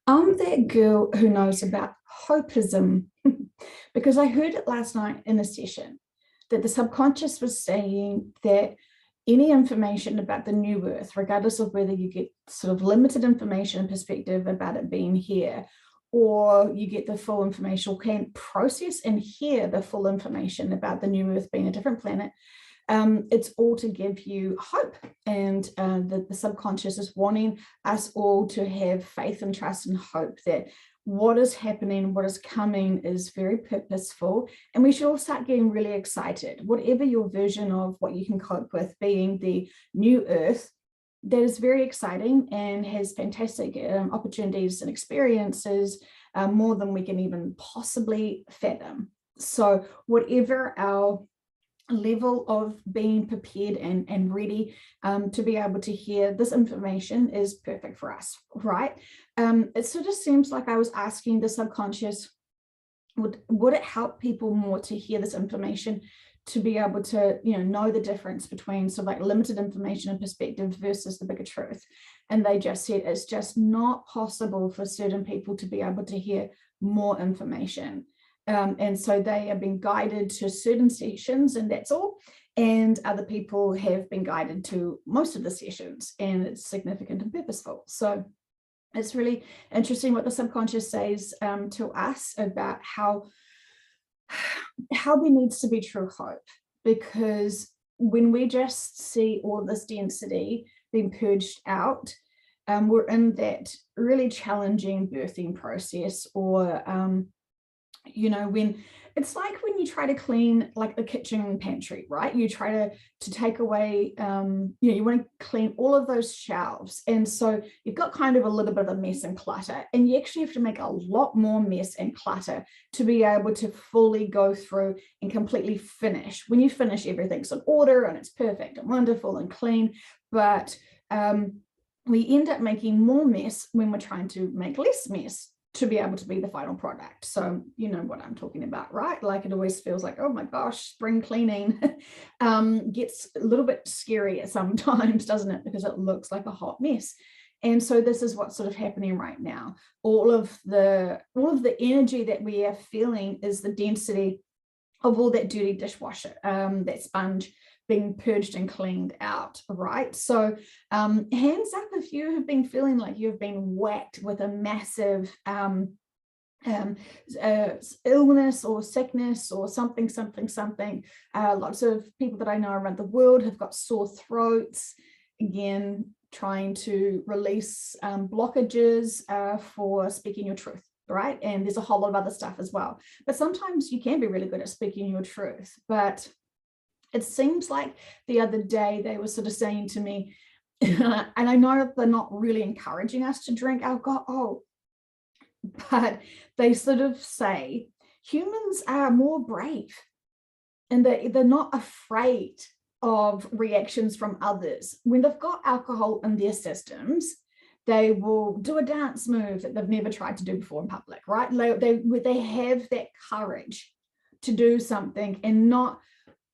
I'm that girl who knows about hopeism because I heard it last night in a session that the subconscious was saying that any information about the new earth, regardless of whether you get sort of limited information and perspective about it being here, or you get the full information or can process and hear the full information about the new earth being a different planet, it's all to give you hope. And the subconscious is wanting us all to have faith and trust and hope that what is happening, what is coming is very purposeful. And we should all start getting really excited. Whatever your version of what you can cope with being the new earth, that is very exciting and has fantastic opportunities and experiences, more than we can even possibly fathom. So whatever our level of being prepared and ready to be able to hear this information is perfect for us, right? It sort of seems like I was asking the subconscious, would it help people more to hear this information, to be able to, know the difference between sort of like limited information and perspective versus the bigger truth. And they just said it's just not possible for certain people to be able to hear more information. And so they have been guided to certain sessions and that's all. And other people have been guided to most of the sessions, and it's significant and purposeful. So it's really interesting what the subconscious says to us about how there needs to be true hope, because when we just see all of this density being purged out, we're in that really challenging birthing process, or when it's like when you try to clean like the kitchen and pantry, right? You try to take away, you want to clean all of those shelves. And so you've got kind of a little bit of a mess and clutter, and you actually have to make a lot more mess and clutter to be able to fully go through and completely finish. When you finish, everything's in order and it's perfect and wonderful and clean. But we end up making more mess when we're trying to make less mess to be able to be the final product. So you know what I'm talking about, right? Like it always feels like, oh my gosh, spring cleaning gets a little bit scary sometimes, doesn't it? Because it looks like a hot mess. And so this is what's sort of happening right now. All of the energy that we are feeling is the density of all that dirty dishwasher, that sponge being purged and cleaned out, right? So hands up if you have been feeling like you've been whacked with a massive illness or sickness or something. Lots of people that I know around the world have got sore throats, again, trying to release blockages for speaking your truth, right? And there's a whole lot of other stuff as well. But sometimes you can be really good at speaking your truth, but it seems like the other day they were sort of saying to me, and I know that they're not really encouraging us to drink alcohol, but they sort of say humans are more brave and they're not afraid of reactions from others. When they've got alcohol in their systems, they will do a dance move that they've never tried to do before in public, right? They have that courage to do something and not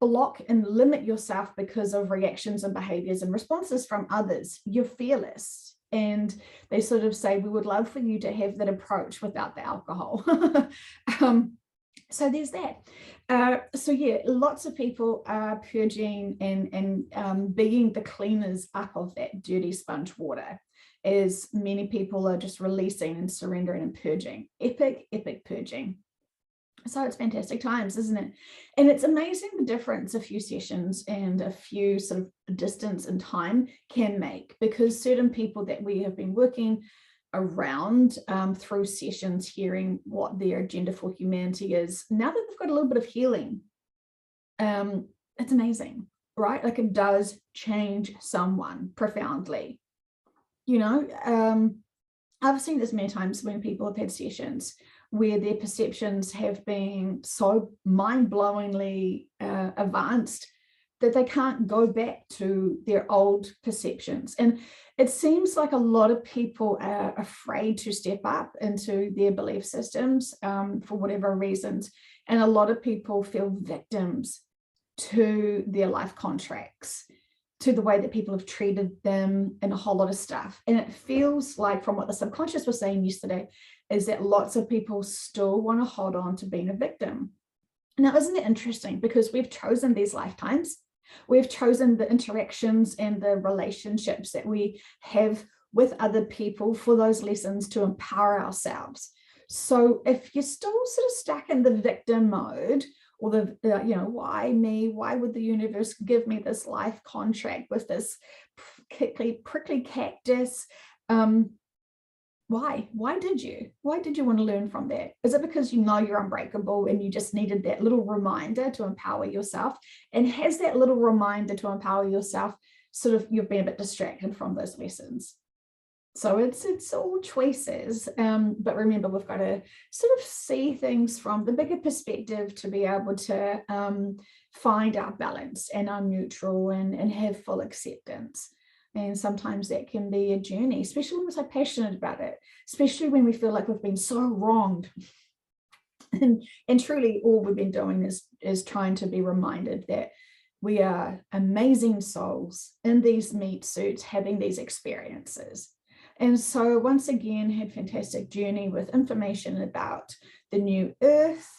block and limit yourself because of reactions and behaviors and responses from others. You're fearless. And they sort of say, we would love for you to have that approach without the alcohol. So there's that. So yeah, lots of people are purging and being the cleaners up of that dirty sponge water, as many people are just releasing and surrendering and purging. Epic purging. So it's fantastic times, isn't it? And it's amazing the difference a few sessions and a few sort of distance and time can make, because certain people that we have been working around through sessions, hearing what their agenda for humanity is, now that they've got a little bit of healing, it's amazing, right? Like it does change someone profoundly. I've seen this many times when people have had sessions where their perceptions have been so mind-blowingly advanced that they can't go back to their old perceptions. And it seems like a lot of people are afraid to step up into their belief systems for whatever reasons. And a lot of people feel victims to their life contracts. to the way that people have treated them and a whole lot of stuff. And it feels like, from what the subconscious was saying yesterday, is that lots of people still want to hold on to being a victim. Now, isn't it interesting? Because we've chosen these lifetimes. We've chosen the interactions and the relationships that we have with other people for those lessons to empower ourselves. So if you're still sort of stuck in the victim mode, or why me? Why would the universe give me this life contract with this prickly cactus? Why? Why did you want to learn from that? Is it because you know you're unbreakable and you just needed that little reminder to empower yourself? And has that little reminder to empower yourself sort of, you've been a bit distracted from those lessons? So it's all choices, but remember, we've got to sort of see things from the bigger perspective to be able to find our balance and our neutral and have full acceptance. And sometimes that can be a journey, especially when we're so passionate about it, especially when we feel like we've been so wronged. And truly all we've been doing is trying to be reminded that we are amazing souls in these meat suits having these experiences. And so once again, had fantastic journey with information about the new earth,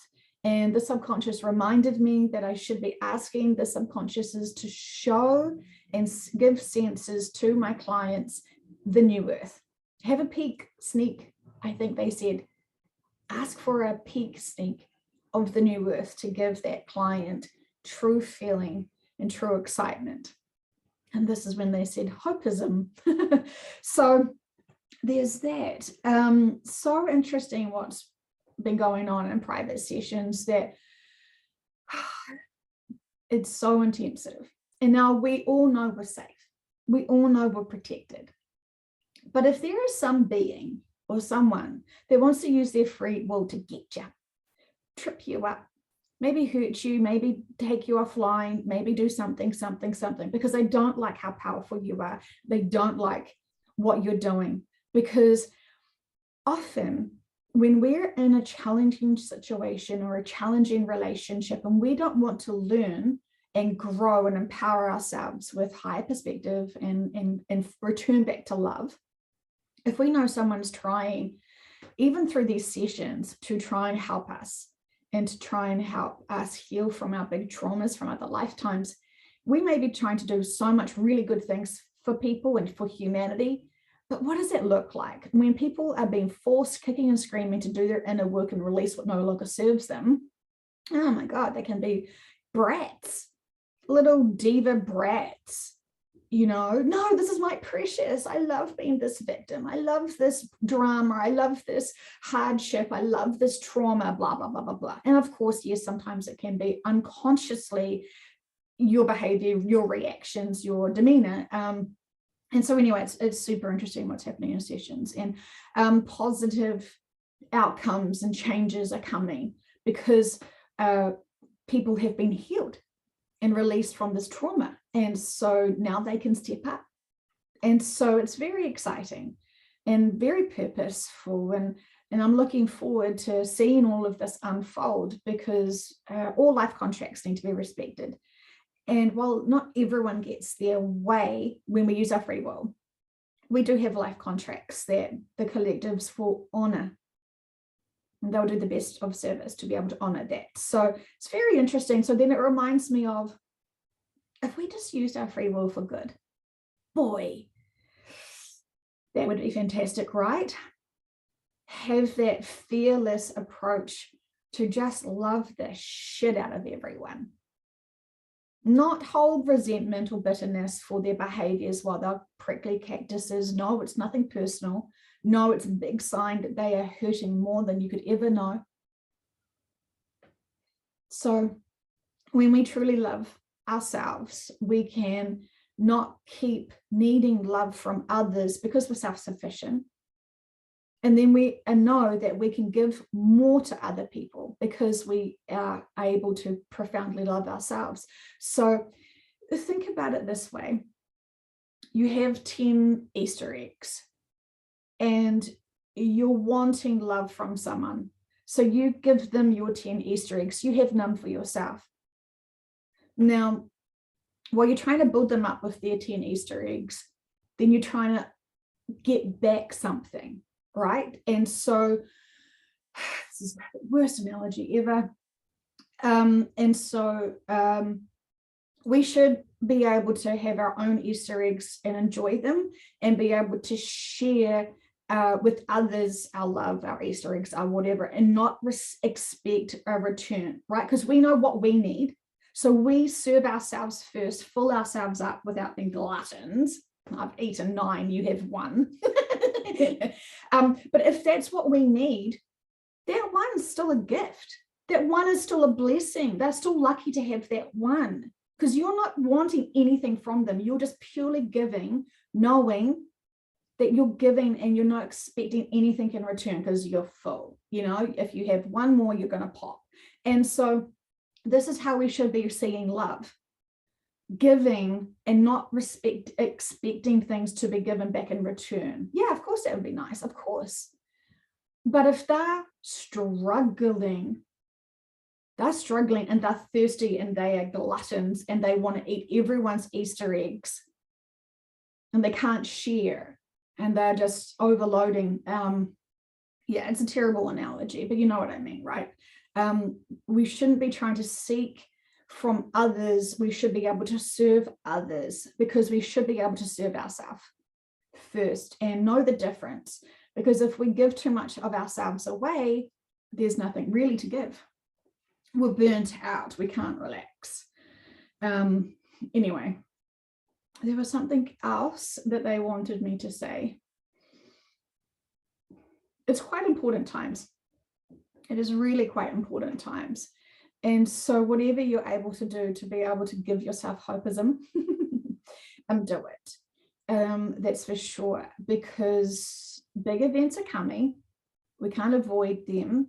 and the subconscious reminded me that I should be asking the subconsciouses to show and give senses to my clients the new earth. Have a peek, sneak, I think they said, ask for a peek, sneak of the new earth to give that client true feeling and true excitement. And this is when they said Hopeism. So there's that. So interesting what's been going on in private sessions, that it's so intensive. And now we all know we're safe. We all know we're protected. But if there is some being or someone that wants to use their free will to get you, trip you up, maybe hurt you, maybe take you offline, maybe do something, because they don't like how powerful you are. They don't like what you're doing. Because often when we're in a challenging situation or a challenging relationship and we don't want to learn and grow and empower ourselves with higher perspective and return back to love, if we know someone's trying, even through these sessions, to try and help us and to try and help us heal from our big traumas from other lifetimes, we may be trying to do so much really good things for people and for humanity. But what does it look like when people are being forced, kicking and screaming, to do their inner work and release what no longer serves them? Oh my God, they can be brats, little diva brats. No, this is my precious. I love being this victim. I love this drama. I love this hardship. I love this trauma, blah, blah, blah, blah, blah. And of course, yes, sometimes it can be unconsciously your behavior, your reactions, your demeanor. And so anyway, it's super interesting what's happening in sessions, and positive outcomes and changes are coming because people have been healed and released from this trauma. And so now they can step up. And so it's very exciting and very purposeful. And I'm looking forward to seeing all of this unfold, because all life contracts need to be respected. And while not everyone gets their way when we use our free will, we do have life contracts that the collectives will honor. And they'll do the best of service to be able to honor that. So it's very interesting. So then it reminds me of, if we just used our free will for good, boy, that would be fantastic, right? Have that fearless approach to just love the shit out of everyone. Not hold resentment or bitterness for their behaviors while they're prickly cactuses. No, it's nothing personal. No, it's a big sign that they are hurting more than you could ever know. So when we truly love ourselves, we can not keep needing love from others because we're self-sufficient. And then we know that we can give more to other people because we are able to profoundly love ourselves. So think about it this way. You have 10 Easter eggs and you're wanting love from someone. So you give them your 10 Easter eggs. You have none for yourself. Now, while you're trying to build them up with their 10 Easter eggs, then you're trying to get back something, right? And so this is the worst analogy ever. We should be able to have our own Easter eggs and enjoy them, and be able to share with others our love, our Easter eggs, our whatever, and not expect a return, right? Because we know what we need. So we serve ourselves first, fill ourselves up without being gluttons. I've eaten 9, you have 1. But if that's what we need, that one's still a gift. That one is still a blessing. They're still lucky to have that one, because you're not wanting anything from them. You're just purely giving, knowing that you're giving and you're not expecting anything in return because you're full. You know, if you have one more, you're going to pop. And so this is how we should be seeing love. Giving and not expecting things to be given back in return. Yeah, of course, that would be nice, of course. But if they're struggling and they're thirsty and they are gluttons and they want to eat everyone's Easter eggs and they can't share and they're just overloading. Yeah, it's a terrible analogy, but you know what I mean, right? We shouldn't be trying to seek from others. We should be able to serve others, because we should be able to serve ourselves first and know the difference. Because if we give too much of ourselves away, there's nothing really to give. We're burnt out. We can't relax. Anyway, there was something else that they wanted me to say. It's quite important times. It is really quite important times. And so whatever you're able to do to be able to give yourself hopeism, do it. That's for sure, because big events are coming. We can't avoid them.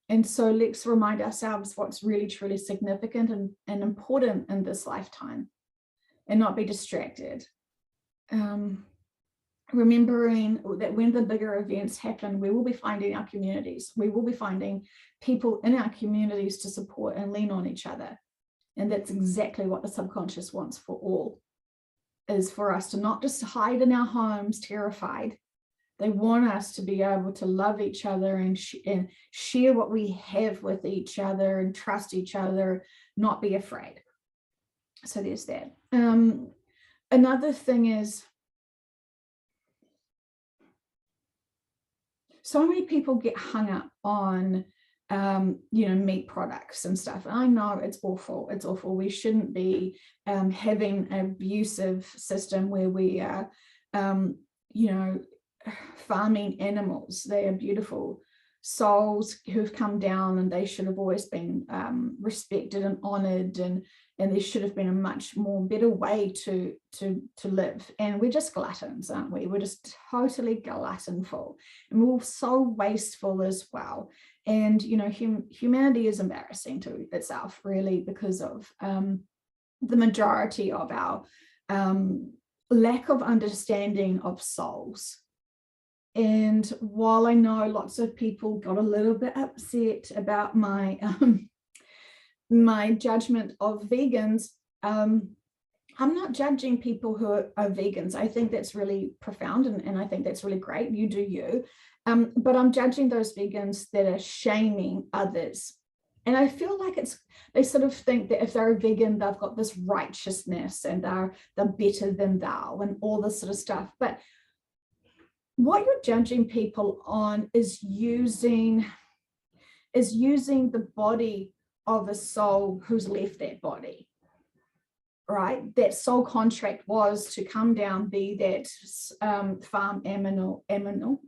And so let's remind ourselves what's really, truly significant and important in this lifetime, and not be distracted. Remembering that when the bigger events happen, we will be finding our communities. We will be finding people in our communities to support and lean on each other. And that's exactly what the subconscious wants for all, is for us to not just hide in our homes terrified. They want us to be able to love each other and share what we have with each other and trust each other, not be afraid. So there's that. Another thing is, so many people get hung up on, meat products and stuff. And I know it's awful. It's awful. We shouldn't be having an abusive system where we are, farming animals. They are beautiful souls who've come down, and they should have always been respected and honored, and there should have been a much more better way to live. And we're just gluttons, aren't we? We're just totally gluttonful, and we're so wasteful as well. And humanity is embarrassing to itself, really, because of the majority of our lack of understanding of souls. And while I know lots of people got a little bit upset about my my judgment of vegans, I'm not judging people who are vegans. I think that's really profound, and I think that's really great. You do you. But I'm judging those vegans that are shaming others. And I feel like they sort of think that if they're a vegan, they've got this righteousness and they're better than thou and all this sort of stuff. But what you're judging people on is using the body of a soul who's left that body, right? That soul contract was to come down, be that farm animal, and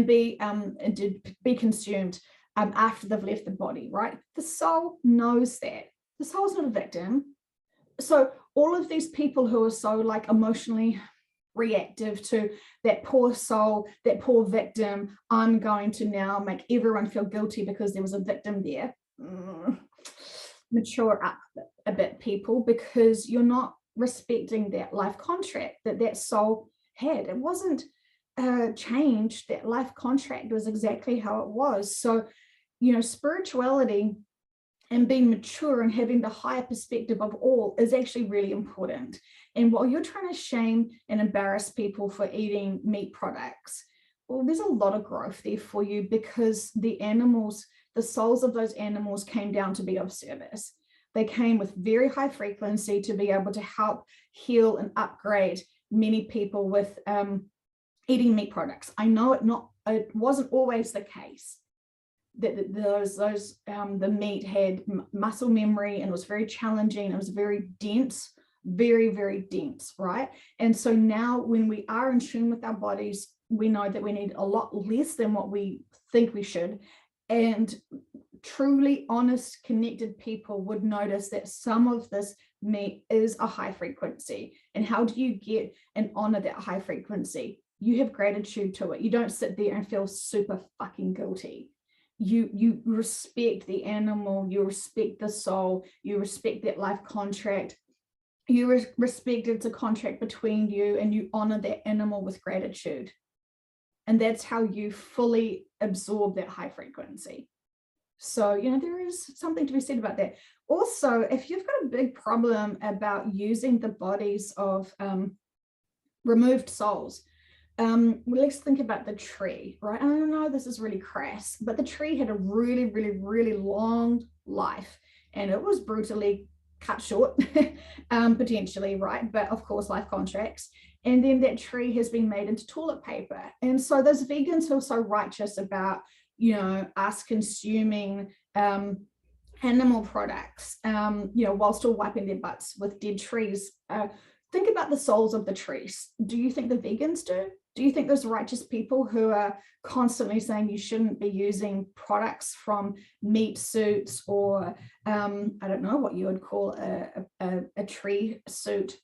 be consumed after they've left the body, right? The soul knows that. The soul's not a victim. So all of these people who are so emotionally reactive to that poor soul, that poor victim, I'm going to now make everyone feel guilty because there was a victim there. Mature up a bit, people, because you're not respecting that life contract that soul had. It wasn't changed. That life contract was exactly how it was. So, spirituality and being mature and having the higher perspective of all is actually really important. And while you're trying to shame and embarrass people for eating meat products, well, there's a lot of growth there for you, because the animals, the souls of those animals came down to be of service. They came with very high frequency to be able to help heal and upgrade many people with eating meat products. I know it wasn't always the case that the meat had muscle memory, and it was very challenging. It was very dense, very, very dense, right? And so now when we are in tune with our bodies, we know that we need a lot less than what we think we should. And truly honest, connected people would notice that some of this meat is a high frequency. And how do you get and honor that high frequency? You have gratitude to it. You don't sit there and feel super fucking guilty. You respect the animal, you respect the soul, you respect that life contract, you respect it's a contract between you, and you honor that animal with gratitude. And that's how you fully absorb that high frequency. So, you know, there is something to be said about that. Also, if you've got a big problem about using the bodies of removed souls, well, let's think about the tree, right? I don't know, this is really crass, but the tree had a really, really, really long life, and it was brutally cut short, potentially, right? But of course, life contracts. And then that tree has been made into toilet paper. And so those vegans who are so righteous about, you know, us consuming animal products, you know, while still wiping their butts with dead trees, think about the souls of the trees. Do you think the vegans do? Do you think those righteous people who are constantly saying you shouldn't be using products from meat suits, or I don't know what you would call a tree suit,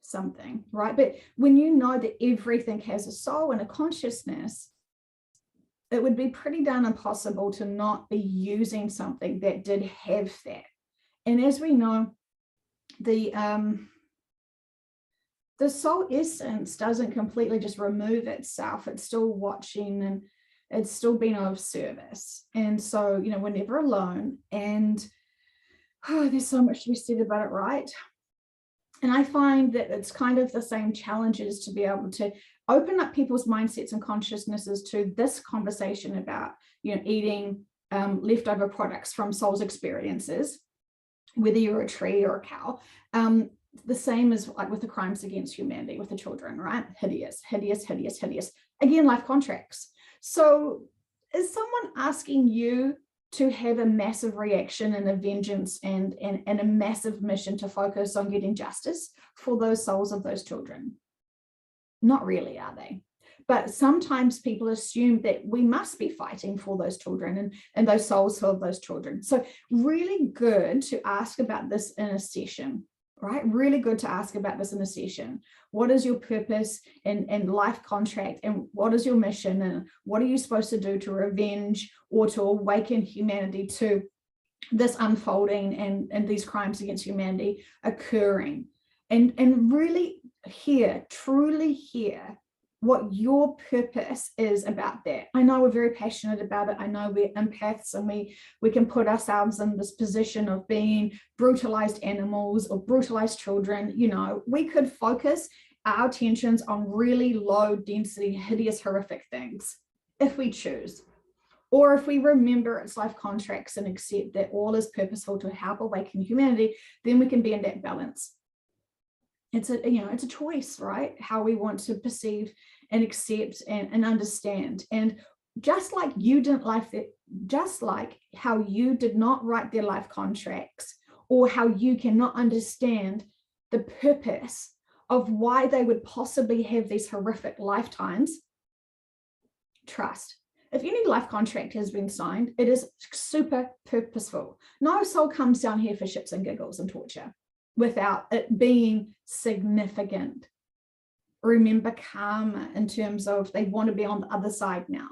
something, right? But when you know that everything has a soul and a consciousness, it would be pretty darn impossible to not be using something that did have that. And as we know, the soul essence doesn't completely just remove itself. It's still watching, and it's still being of service. And so, you know, we're never alone. And there's so much to be said about it, right? And I find that it's kind of the same challenges to be able to open up people's mindsets and consciousnesses to this conversation about, you know, eating leftover products from soul's experiences, whether you're a tree or a cow. The same as like with the crimes against humanity with the children, right? Hideous, hideous, hideous, hideous. Again, life contracts. So is someone asking you to have a massive reaction and a vengeance and a massive mission to focus on getting justice for those souls of those children? Not really, are they? But sometimes people assume that we must be fighting for those children and those souls of those children. So really good to ask about this in a session, right? Really good to ask about this in a session. What is your purpose and life contract, and what is your mission, and what are you supposed to do to revenge or to awaken humanity to this unfolding and these crimes against humanity occurring? And really hear, truly hear what your purpose is about that. I know we're very passionate about it. I know we're empaths, and we can put ourselves in this position of being brutalized animals or brutalized children. You know, we could focus our attentions on really low density, hideous, horrific things if we choose. Or if we remember its life contracts and accept that all is purposeful to help awaken humanity, then we can be in that balance. It's a choice, right? How we want to perceive and accept and understand. And just like you didn't like that, just like how you did not write their life contracts, or how you cannot understand the purpose of why they would possibly have these horrific lifetimes, trust. If any life contract has been signed, it is super purposeful. No soul comes down here for shits and giggles and torture without it being significant. Remember karma in terms of they want to be on the other side now.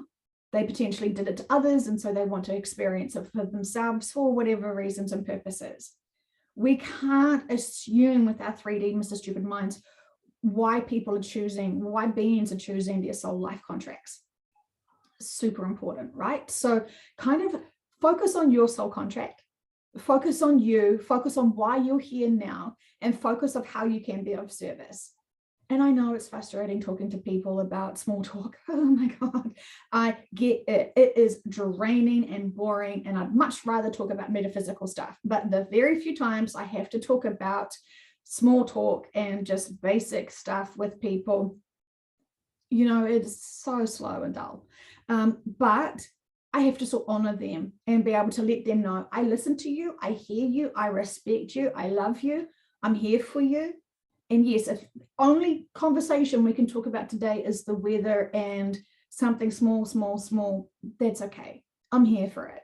They potentially did it to others, and so they want to experience it for themselves for whatever reasons and purposes. We can't assume with our 3D Mr. Stupid minds why people are choosing, why beings are choosing their soul life contracts. Super important, right? So kind of focus on your soul contract, focus on you, focus on why you're here now, and focus of how you can be of service. And I know it's frustrating talking to people about small talk. Oh my God, I get it. It is draining and boring, and I'd much rather talk about metaphysical stuff. But the very few times I have to talk about small talk and just basic stuff with people, it's so slow and dull. But I have to sort of honor them and be able to let them know, I listen to you, I hear you, I respect you, I love you, I'm here for you. And yes, if only conversation we can talk about today is the weather and something small, that's okay. I'm here for it,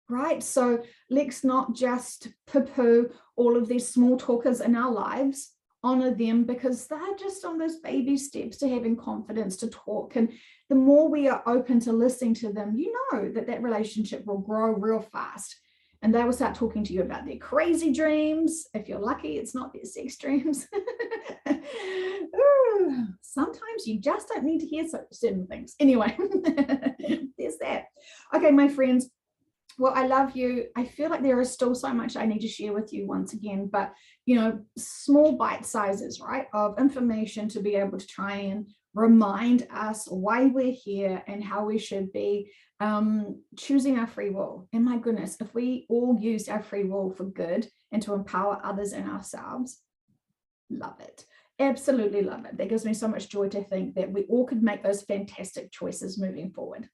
right? So let's not just poo-poo all of these small talkers in our lives, honor them, because they're just on those baby steps to having confidence to talk. And the more we are open to listening to them, that relationship will grow real fast. And they will start talking to you about their crazy dreams. If you're lucky, it's not their sex dreams. Ooh, sometimes you just don't need to hear certain things. Anyway, there's that. Okay, my friends. Well, I love you. I feel like there is still so much I need to share with you once again, but small bite sizes, right, of information to be able to try and remind us why we're here and how we should be choosing our free will. And my goodness, if we all used our free will for good and to empower others and ourselves, love it. Absolutely love it. That gives me so much joy to think that we all could make those fantastic choices moving forward.